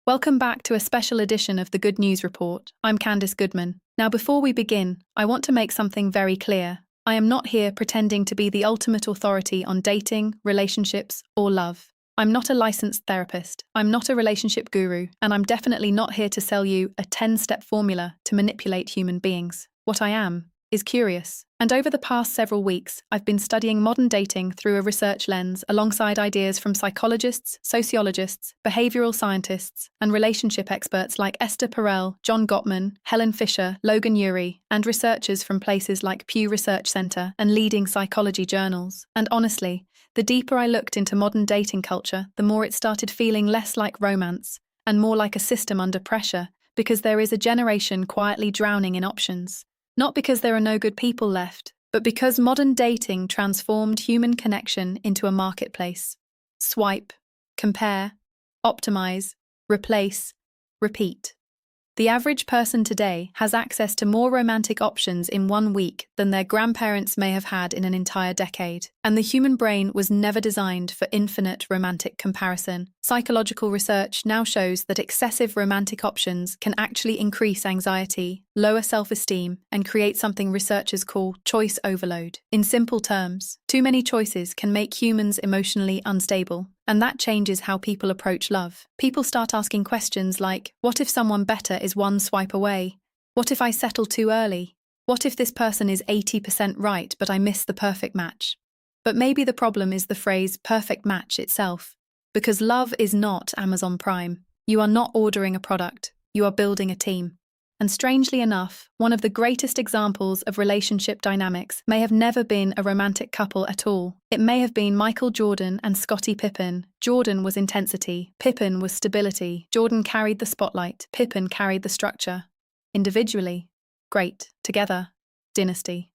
Welcome back to a special edition of the Good News Report. I'm Candace Goodman. Now, before we begin, I want to make something very clear. I am not here pretending to be the ultimate authority on dating, relationships, or love. I'm not a licensed therapist, I'm not a relationship guru, and I'm definitely not here to sell you a 10-step formula to manipulate human beings. What I am is curious. And over the past several weeks, I've been studying modern dating through a research lens alongside ideas from psychologists, sociologists, behavioral scientists, and relationship experts like Esther Perel, Gottman, Helen Fisher, Logan Ury, and researchers from places like Pew Research Center and leading psychology journals. And honestly, the deeper I looked into modern dating culture, the more it started feeling less like romance and more like a system under pressure, because there is a generation quietly drowning in options. Not because there are no good people left, but because modern dating transformed human connection into a marketplace. Swipe, compare, optimize, replace, repeat. The average person today has access to more romantic options in 1 week than their grandparents may have had in an entire decade. And the human brain was never designed for infinite romantic comparison. Psychological research now shows that excessive romantic options can actually increase anxiety, lower self-esteem, and create something researchers call choice overload. In simple terms, too many choices can make humans emotionally unstable. And that changes how people approach love. People start asking questions like, what if someone better is one swipe away? What if I settle too early? What if this person is 80% right, but I miss the perfect match? But maybe the problem is the phrase perfect match itself. Because love is not Amazon Prime. You are not ordering a product. You are building a team. And strangely enough, one of the greatest examples of relationship dynamics may have never been a romantic couple at all. It may have been Michael Jordan and Scottie Pippen. Jordan was intensity, Pippen was stability. Jordan carried the spotlight, Pippen carried the structure. Individually, great. Together, dynasty.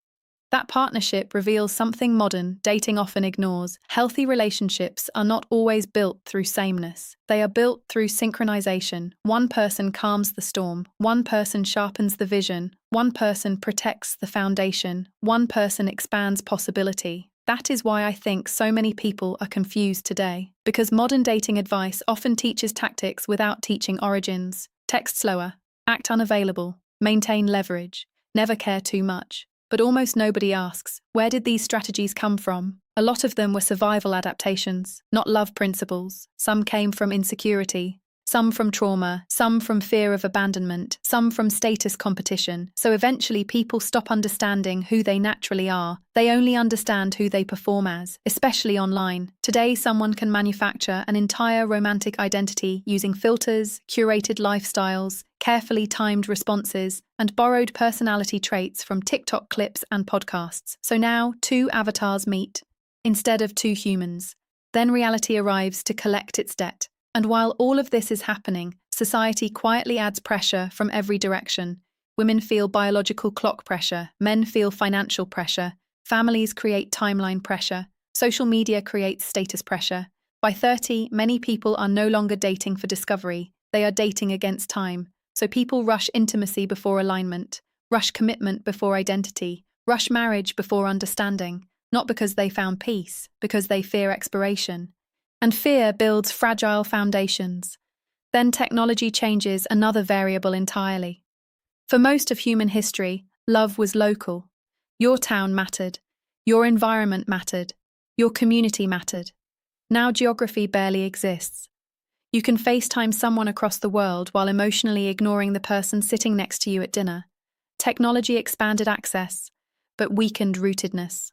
That partnership reveals something modern dating often ignores. Healthy relationships are not always built through sameness. They are built through synchronization. One person calms the storm. One person sharpens the vision. One person protects the foundation. One person expands possibility. That is why I think so many people are confused today. Because modern dating advice often teaches tactics without teaching origins. Text slower. Act unavailable. Maintain leverage. Never care too much. But almost nobody asks, where did these strategies come from? A lot of them were survival adaptations, not love principles. Some came from insecurity, some from trauma, some from fear of abandonment, some from status competition. So eventually people stop understanding who they naturally are. They only understand who they perform as, especially online. Today, someone can manufacture an entire romantic identity using filters, curated lifestyles, carefully timed responses, and borrowed personality traits from TikTok clips and podcasts. So now, 2 avatars meet, instead of 2 humans. Then reality arrives to collect its debt. And while all of this is happening, society quietly adds pressure from every direction. Women feel biological clock pressure, men feel financial pressure, families create timeline pressure, social media creates status pressure. By 30, many people are no longer dating for discovery, they are dating against time. So people rush intimacy before alignment, rush commitment before identity, rush marriage before understanding, not because they found peace, because they fear expiration. And fear builds fragile foundations. Then technology changes another variable entirely. For most of human history, love was local. Your town mattered, your environment mattered, your community mattered. Now geography barely exists. You can FaceTime someone across the world while emotionally ignoring the person sitting next to you at dinner. Technology expanded access, but weakened rootedness.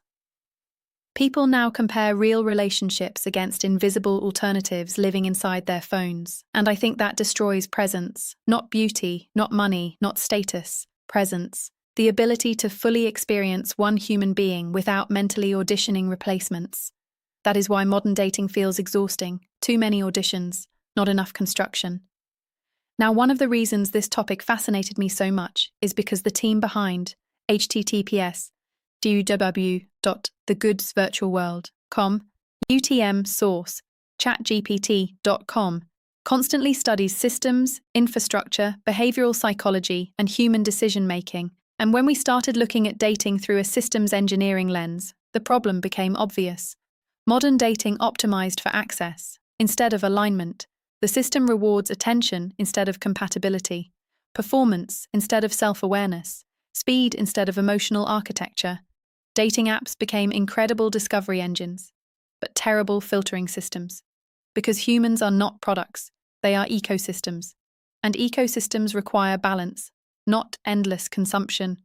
People now compare real relationships against invisible alternatives living inside their phones, and I think that destroys presence. Not beauty, not money, not status. Presence. The ability to fully experience one human being without mentally auditioning replacements. That is why modern dating feels exhausting. Too many auditions. Not enough construction. Now, one of the reasons this topic fascinated me so much is because the team behind https://www.thegoodsvirtualworld.com, UTM source, chatgpt.com, constantly studies systems, infrastructure, behavioral psychology, and human decision-making. And when we started looking at dating through a systems engineering lens, the problem became obvious. Modern dating optimized for access, instead of alignment. The system rewards attention instead of compatibility, performance instead of self-awareness, speed instead of emotional architecture. Dating apps became incredible discovery engines, but terrible filtering systems. Because humans are not products, they are ecosystems. And ecosystems require balance, not endless consumption.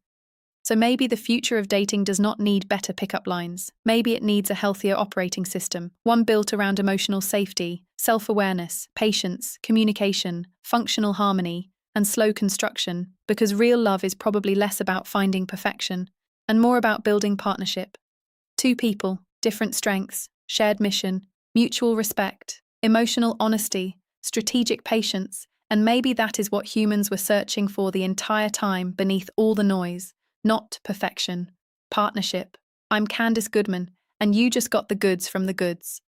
So maybe the future of dating does not need better pickup lines. Maybe it needs a healthier operating system, one built around emotional safety, self-awareness, patience, communication, functional harmony, and slow construction, because real love is probably less about finding perfection and more about building partnership. Two people, different strengths, shared mission, mutual respect, emotional honesty, strategic patience, and maybe that is what humans were searching for the entire time beneath all the noise. Not perfection. Partnership. I'm Candace Goodman, and you just got the goods from the goods.